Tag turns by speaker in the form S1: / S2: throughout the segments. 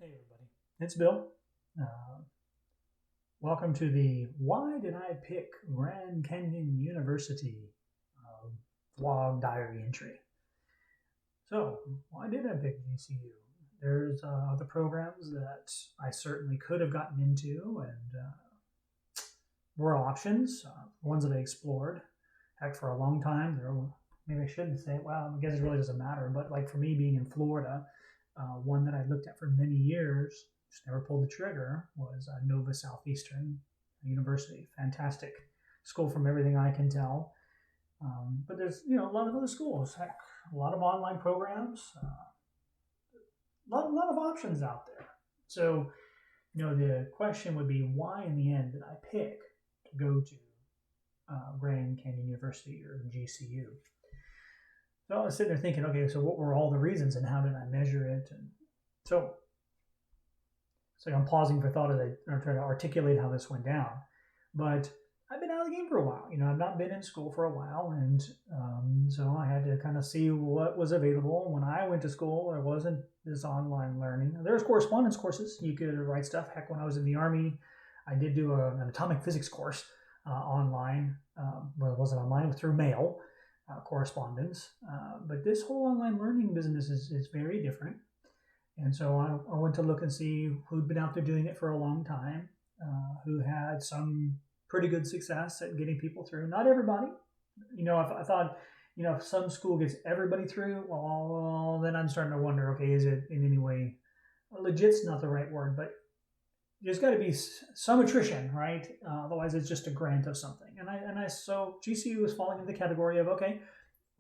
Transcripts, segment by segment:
S1: Hey everybody, it's Bill. Uh, Welcome to the Why Did I Pick Grand Canyon University vlog diary entry. So, why did I pick GCU? There's other programs that I certainly could have gotten into and were options, ones that I explored. Heck, for a long time, maybe I shouldn't say, well, I guess it really doesn't matter, but like for me being in Florida, one that I looked at for many years, just never pulled the trigger, was Nova Southeastern University. Fantastic school from everything I can tell. But there's a lot of other schools, heck, a lot of online programs, a lot of options out there. So the question would be, why in the end did I pick to go to Grand Canyon University or GCU? So I was sitting there thinking, okay, so what were all the reasons and how did I measure it? And so I'm pausing for thought as I'm trying to articulate how this went down. But I've been out of the game for a while. I've not been in school for a while, and so I had to kind of see what was available. When I went to school, there wasn't this online learning. There was correspondence courses. You could write stuff. Heck, when I was in the Army, I did do an atomic physics course online. Well, it wasn't online, it was through mail correspondence. But this whole online learning business is very different. And so I went to look and see who'd been out there doing it for a long time, who had some pretty good success at getting people through. Not everybody. If I thought, if some school gets everybody through, well, then I'm starting to wonder, okay, is it in any way, legit's not the right word, but there's got to be some attrition, right? Otherwise, it's just a grant of something. So GCU is falling into the category of, okay,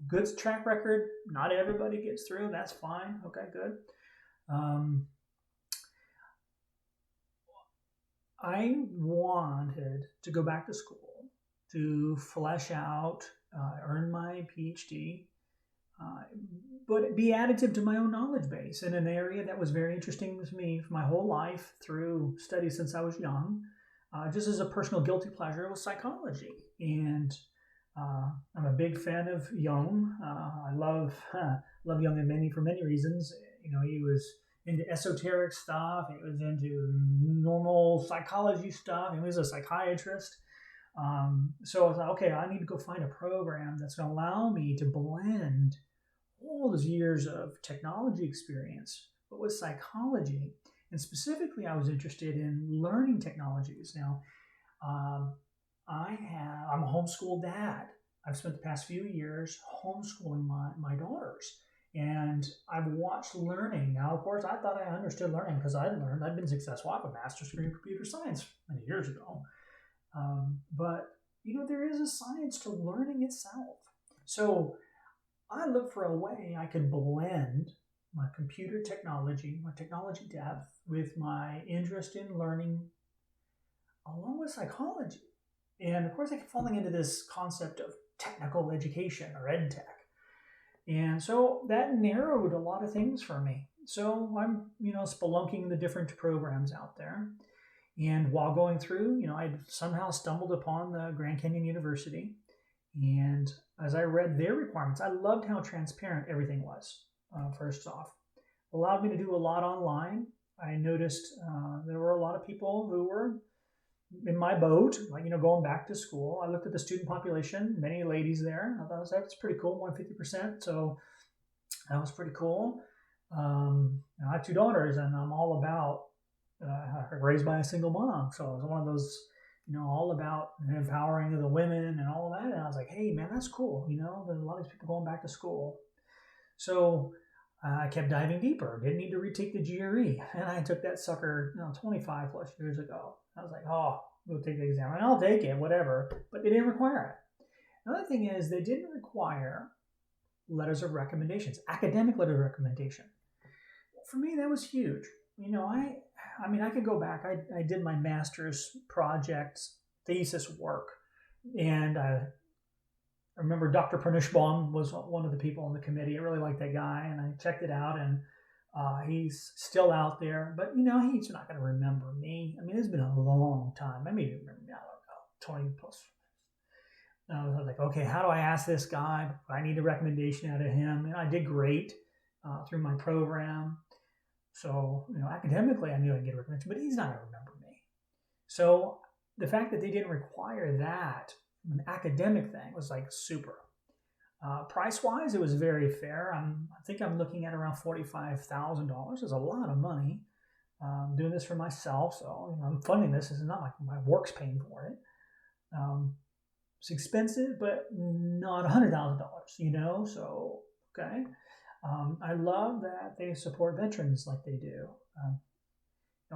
S1: good track record. Not everybody gets through. That's fine. Okay, good. I wanted to go back to school to flesh out, earn my PhD, but be additive to my own knowledge base in an area that was very interesting to me for my whole life through studies since I was young. Just as a personal guilty pleasure was psychology. And I'm a big fan of Jung. I love Jung for many reasons. He was into esoteric stuff. He was into normal psychology stuff. He was a psychiatrist. So I was like, okay, I need to go find a program that's going to allow me to blend all those years of technology experience, but with psychology. And specifically, I was interested in learning technologies. Now, I'm a homeschool dad. I've spent the past few years homeschooling my daughters. And I've watched learning. Now, of course, I thought I understood learning because I'd been successful. I have a master's degree in computer science many years ago. But, there is a science to learning itself. So I looked for a way I could blend my computer technology, my technology depth, with my interest in learning along with psychology. And of course, I kept falling into this concept of technical education or ed tech. And so that narrowed a lot of things for me. So I'm, spelunking the different programs out there. And while going through, I somehow stumbled upon the Grand Canyon University. And as I read their requirements, I loved how transparent everything was, first off. Allowed me to do a lot online. I noticed there were a lot of people who were in my boat, like, going back to school. I looked at the student population, many ladies there. I thought that's pretty cool, 150%. So that was pretty cool. I have two daughters, and I'm all about raised by a single mom. So it was one of those, all about empowering of the women and all of that. And I was like, hey, man, that's cool. There's a lot of these people going back to school. So I kept diving deeper. Didn't need to retake the GRE. And I took that sucker 25 plus years ago. I was like, oh, go take the exam. And I'll take it, whatever. But they didn't require it. Another thing is they didn't require letters of recommendations, academic letter of recommendation. For me, that was huge. I could go back. I did my master's project thesis work. And I remember Dr. Pernushbaum was one of the people on the committee. I really liked that guy. And I checked it out. And he's still out there. But, he's not going to remember me. It's been a long time. I mean, remember me, I don't know, 20 plus. I was like, okay, how do I ask this guy? I need a recommendation out of him. And I did great through my program. So, academically, I knew I'd get a recommendation, but he's not going to remember me. So the fact that they didn't require that, an academic thing, was like super. Price-wise, it was very fair. I think I'm looking at around $45,000. It's a lot of money. Doing this for myself, so I'm funding this. This is not like my work's paying for it. It's expensive, but not $100,000. So okay. I love that they support veterans like they do.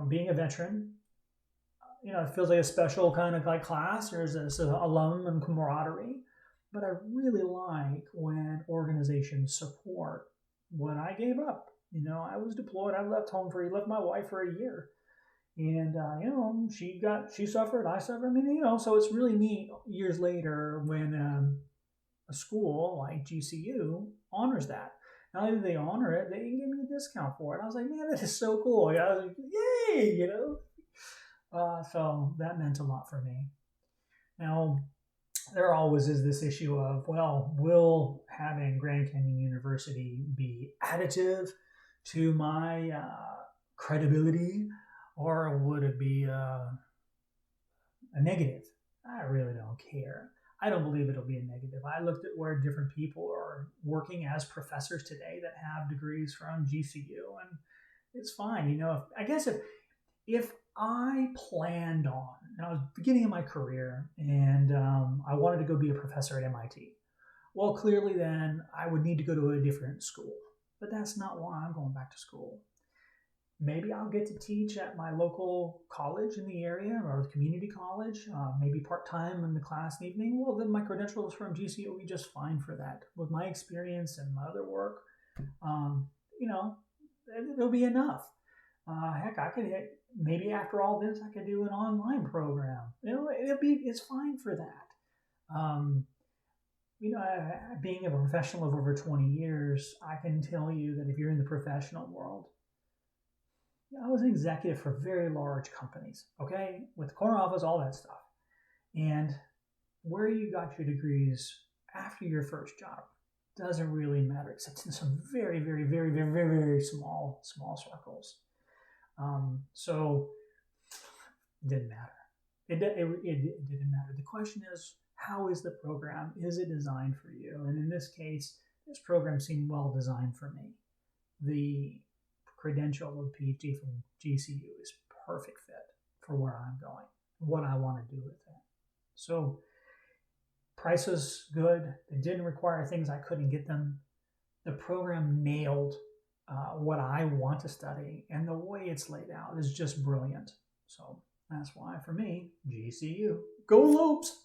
S1: Being a veteran, it feels like a special kind of like class. There's this alum and camaraderie, but I really like when organizations support what I gave up. I was deployed. I left my wife for a year, and she suffered, I suffered. I mean, so it's really neat years later when a school like GCU honors that. Not only do they honor it, they give me a discount for it. I was like, man, that is so cool. I was like, yay, So that meant a lot for me. Now, there always is this issue of, well, will having Grand Canyon University be additive to my credibility, or would it be a negative? I really don't care. I don't believe it'll be a negative. I looked at where different people are working as professors today that have degrees from GCU, and it's fine. I guess if I planned on, I was beginning of my career, and I wanted to go be a professor at MIT. Well, clearly then I would need to go to a different school, but that's not why I'm going back to school. Maybe I'll get to teach at my local college in the area or the community college, maybe part-time in the class in the evening. Well, then my credentials from GCU will be just fine for that. With my experience and my other work, it'll be enough. Heck, I could maybe after all this, I could do an online program. It's fine for that. Being a professional of over 20 years, I can tell you that if you're in the professional world, I was an executive for very large companies, okay, with corner office, all that stuff. And where you got your degrees after your first job doesn't really matter, except in some very, very, very, very, very, very small circles. So it didn't matter. It didn't matter. The question is, how is the program? Is it designed for you? And in this case, this program seemed well designed for me. The credential of PhD from GCU is perfect fit for where I'm going, what I want to do with it. So price was good. It didn't require things I couldn't get them. The program nailed what I want to study, and the way it's laid out is just brilliant. So that's why, for me, GCU. Go Lopes!